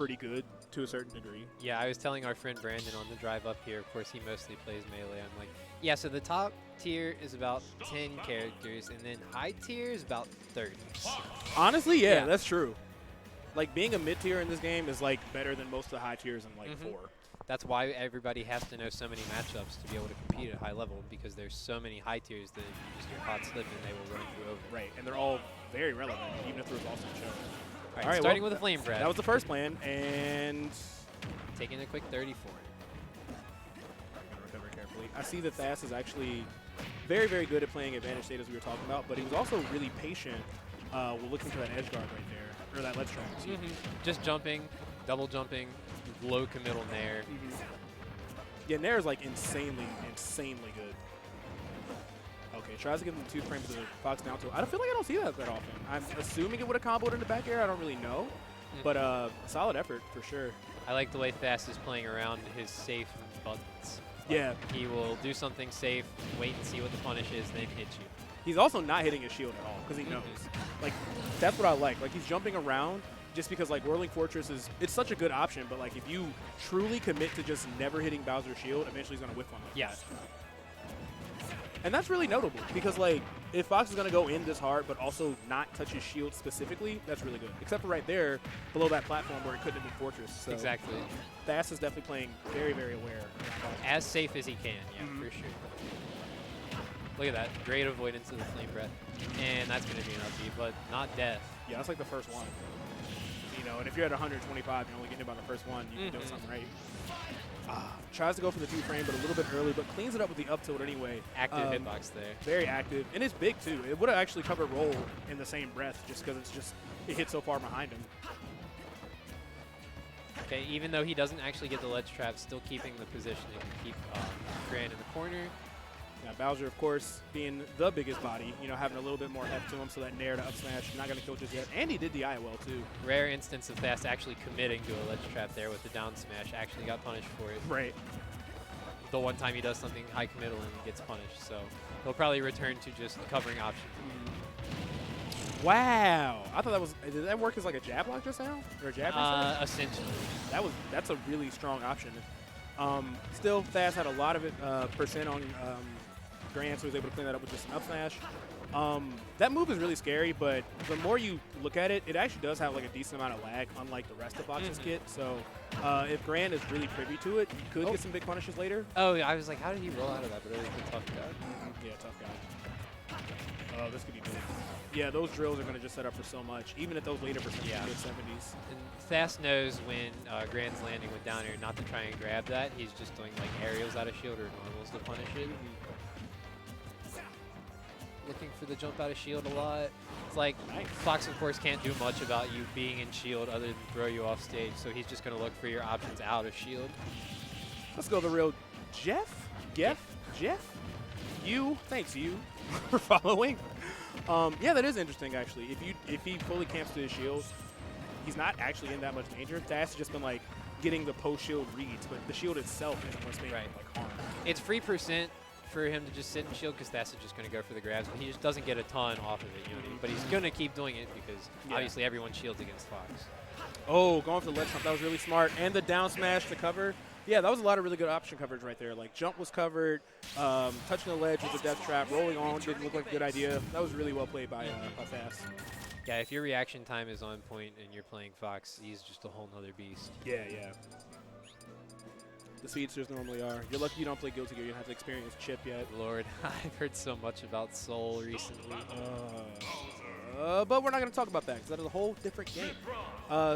pretty good to a certain degree. Yeah, I was telling our friend Brandon on the drive up here, of course he mostly plays Melee, I'm like, yeah, so the top tier is about 10 characters, and then high tier is about 30. Honestly, yeah, that's true. Like, being a mid-tier in this game is, like, better than most of the high tiers in, like, 4. That's why everybody has to know so many matchups to be able to compete at a high level, because there's so many high tiers that if you just get caught slipping, they will run you over. Right, and they're all very relevant, even if there was also a show. All right, starting with a Flame Breath. That was the first plan, and taking a quick 30 for it. I'm going to recover carefully. I see that Thass is actually very, very good at playing advantage state, as we were talking about, but he was also really patient while looking for that edge guard right there, or that ledge trap. Just jumping, double jumping, low committal nair. Yeah, nair is like insanely good. Okay, tries to give him 2 frames to the Fox down tilt. I feel like I don't see that often. I'm assuming it would have comboed in the back air. I don't really know. But solid effort for sure. I like the way Thass is playing around his safe buttons. Yeah. He will do something safe, wait and see what the punish is, then hit you. He's also not hitting his shield at all because he knows. Like, that's what I like. Like, he's jumping around just because, like, Whirling Fortress it's such a good option, but, like, if you truly commit to just never hitting Bowser's shield, eventually he's going to whiff one like that. And that's really notable because, like, if Fox is going to go in this hard but also not touch his shield specifically, that's really good. Except for right there below that platform where it couldn't have been Fortress. So exactly. Thass is definitely playing very, very aware. As safe as he can, for sure. Look at that. Great avoidance of the Flame Breath. And that's going to be an upbeat, but not death. Yeah, that's like the first one. You know, and if you're at 125, you're only getting hit by the first one, you're doing something right. Tries to go for the 2 frame, but a little bit early, but cleans it up with the up tilt anyway. Active hitbox there. Very active. And it's big, too. It would have actually covered roll in the same breath just because it hit so far behind him. Okay, even though he doesn't actually get the ledge trap, still keeping the positioning to keep Gran in the corner. Yeah, Bowser, of course, being the biggest body, you know, having a little bit more heft to him, so that nair to up smash, not going to kill just yet. And he did the IOL, too. Rare instance of Thass actually committing to a ledge trap there with the down smash. Actually got punished for it. Right. The one time he does something high committal and gets punished. So he'll probably return to just covering option. Wow. I thought that was, did that work as like a jab block just now? Or a jab reset? Essentially. That's a really strong option. Still, Thass had a lot of it percent on Gran, so he was able to clean that up with just an up smash. That move is really scary, but the more you look at it, it actually does have like a decent amount of lag, unlike the rest of Fox's kit. So if Gran is really privy to it, you could get some big punishes later. Oh, yeah, I was like, how did he roll out of that? But it was a tough guy. Yeah, tough guy. Oh, this could be big. Yeah, those drills are going to just set up for so much, even at those later percentages, mid-70s. And Thass knows when Gran's landing with down air not to try and grab that. He's just doing like aerials out of shield or normals to punish it. Looking for the jump out of shield a lot. It's like Fox, of course, can't do much about you being in shield other than throw you off stage, so he's just going to look for your options out of shield. Let's go the real Jeff. Thanks you for following. Yeah, that is interesting actually. If he fully camps to his shield, he's not actually in that much danger. Thass has just been like getting the post shield reads, but the shield itself isn't what's making like harm. It's free percent for him to just sit in shield because Thass is just going to go for the grabs, but he just doesn't get a ton off of it, you know what I mean? But he's going to keep doing it because obviously everyone shields against Fox. Oh, going for the ledge jump, that was really smart. And the down smash to cover. Yeah, that was a lot of really good option coverage right there. Like, jump was covered, touching the ledge was a death trap, rolling on didn't look like a good idea. That was really well played by Thass. Yeah, if your reaction time is on point and you're playing Fox, he's just a whole nother beast. Yeah. The speedsters normally are. You're lucky you don't play Guilty Gear. You don't have to experience Chip yet. Lord, I've heard so much about Soul recently. But we're not going to talk about that because that is a whole different game.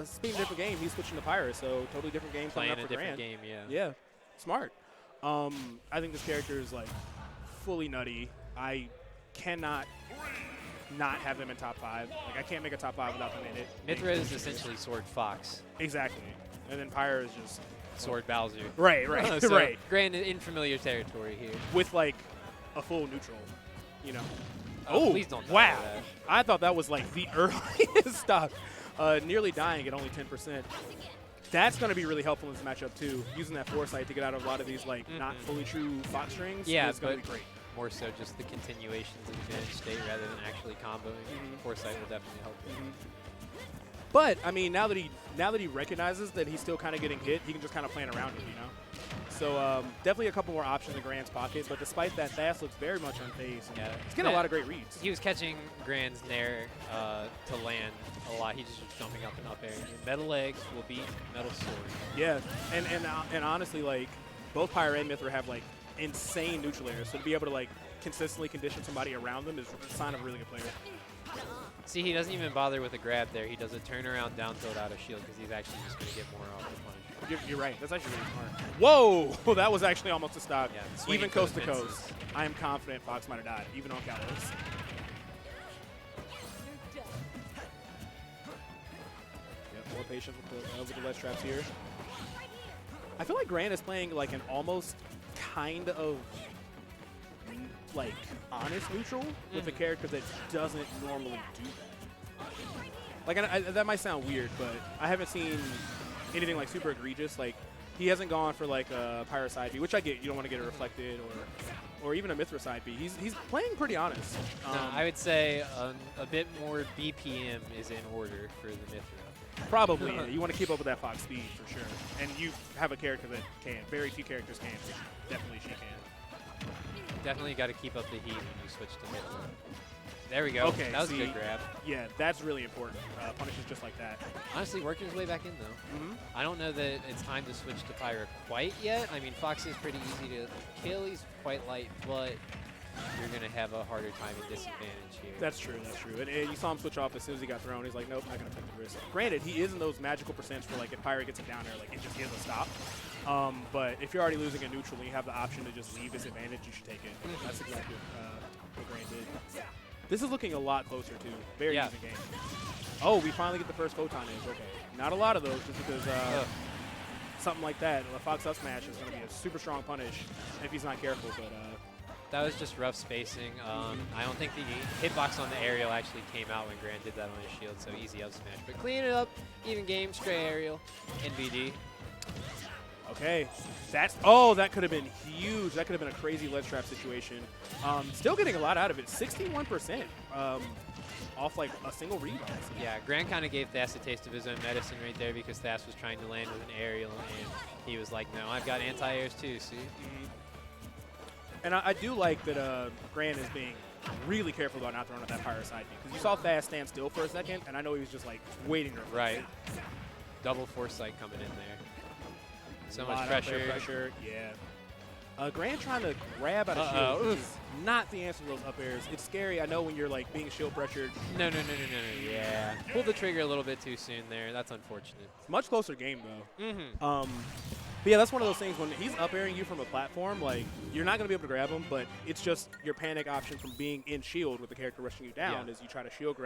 Speaking of different game, he's switching to Pyra, so totally different game. Playing up a for different Gran. game, yeah. Yeah, smart. I think this character is like fully nutty. I cannot not have them in top 5. Like, I can't make a top 5 without them in it. Mythra is essentially Sword Fox. Exactly. And then Pyra is just Sword Bowser. Right, so right. Gran in familiar territory here. With like a full neutral, you know. Oh, please don't. Wow. I thought that was like the earliest stop. Nearly dying at only 10%. That's going to be really helpful in this matchup too. Using that foresight to get out of a lot of these like not fully true Fox strings. Yeah, is going to be great. More so just the continuations of advantage state rather than actually comboing. Foresight will definitely help. But I mean, now that he recognizes that he's still kind of getting hit, he can just kind of plan around it, you know. So definitely a couple more options in Gran's pocket. But despite that, Thass looks very much unfazed. Yeah, he's getting a lot of great reads. He was catching Gran's nair to land a lot. He just was jumping up and up air. Metal legs will beat metal sword. Yeah, and honestly, like both Pyra and Mythra have like insane neutral airs. So to be able to like consistently condition somebody around them is a sign of a really good player. See, he doesn't even bother with a grab there. He does a turnaround down tilt out of shield because he's actually just going to get more off the punish. You're right. That's actually really smart. Whoa! That was actually almost a stock. Yeah, even coast to coast. I am confident Fox might have died, even on Kalos. Yep, more patience with the ledge traps here. I feel like Gran is playing like an almost kind of like honest neutral with a character that doesn't normally do that. Like that might sound weird, but I haven't seen anything like super egregious. Like he hasn't gone for like a Pyra side B, which I get. You don't want to get it reflected, or even a Mythra side B. He's playing pretty honest. No, I would say a bit more BPM is in order for the Mythra. Probably. Yeah. You want to keep up with that Fox speed for sure. And you have a character that can. Very few characters can. Definitely she can. Definitely got to keep up the heat when you switch to Mythra. There we go. Okay, that was a good grab. Yeah, that's really important. Punishes just like that. Honestly, working his way back in, though. I don't know that it's time to switch to Pyra quite yet. I mean, Fox is pretty easy to kill. He's quite light, but you're going to have a harder time and disadvantage here. That's true. That's true. And you saw him switch off as soon as he got thrown. He's like, nope, not going to take the risk. Granted, he is in those magical percents for, like, if Pyra gets it down there, like, it just is a stop. But if you're already losing a neutral and you have the option to just leave disadvantage, you should take it. That's exactly what Gran did. This is looking a lot closer, too. Very even game. Oh, we finally get the first photon edge. Okay. Not a lot of those, just because something like that, a Fox up smash is going to be a super strong punish if he's not careful. But that was just rough spacing. I don't think the hitbox on the aerial actually came out when Gran did that on his shield, so easy up smash. But clean it up, even game, stray aerial, NVD. Okay, that could have been huge. That could have been a crazy ledge trap situation. Still getting a lot out of it. 61% off like a single read. Yeah, Gran kind of gave Thass a taste of his own medicine right there because Thass was trying to land with an aerial, and he was like, no, I've got anti-airs too, see? And I do like that Gran is being really careful about not throwing at that Pyra side because you saw Thass stand still for a second, and I know he was just like waiting to reflect. Right. Double foresight coming in there. So much pressure. Yeah. Gran trying to grab out of shield, which is not the answer to those up airs. It's scary. I know when you're like being shield pressured. No. Yeah. Pulled the trigger a little bit too soon there. That's unfortunate. Much closer game though. But yeah, that's one of those things when he's up airing you from a platform, like you're not going to be able to grab him, but it's just your panic option from being in shield with the character rushing you down is you try to shield grab.